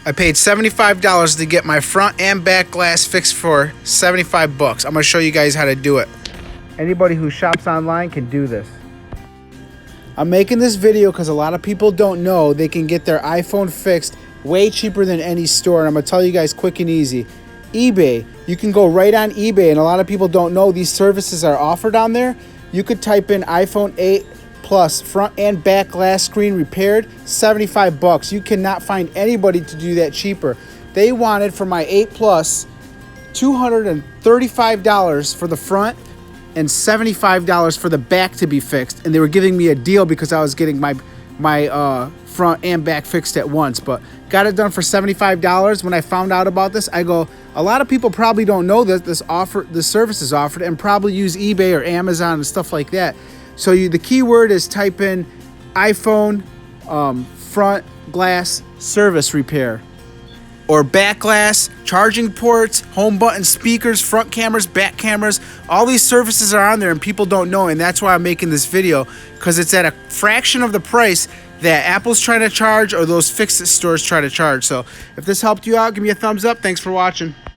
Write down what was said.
I paid $75 to get my front and back glass fixed for 75 bucks. I'm going to show you guys how to do it. Anybody who shops online can do this. I'm making this video because a lot of people don't know they can get their iPhone fixed way cheaper than any store. And I'm going to tell you guys quick and easy. eBay. You can go right on eBay, and a lot of people don't know these services are offered on there. You could type in iPhone 8 Plus front and back glass screen repaired, 75 bucks. You cannot find anybody to do that cheaper. They wanted for my 8 Plus $235 for the front and $75 for the back to be fixed, and they were giving me a deal because I was getting my front and back fixed at once. But got it done for $75. When I found out about this, I go, a lot of people probably don't know that this service is offered and probably use eBay or Amazon and stuff like that. So the keyword is type in iPhone front glass service repair, or back glass, charging ports, home button, speakers, front cameras, back cameras. All these services are on there and people don't know, and that's why I'm making this video, because it's at a fraction of the price that Apple's trying to charge or those fix-it stores try to charge. So if this helped you out, give me a thumbs up. Thanks for watching.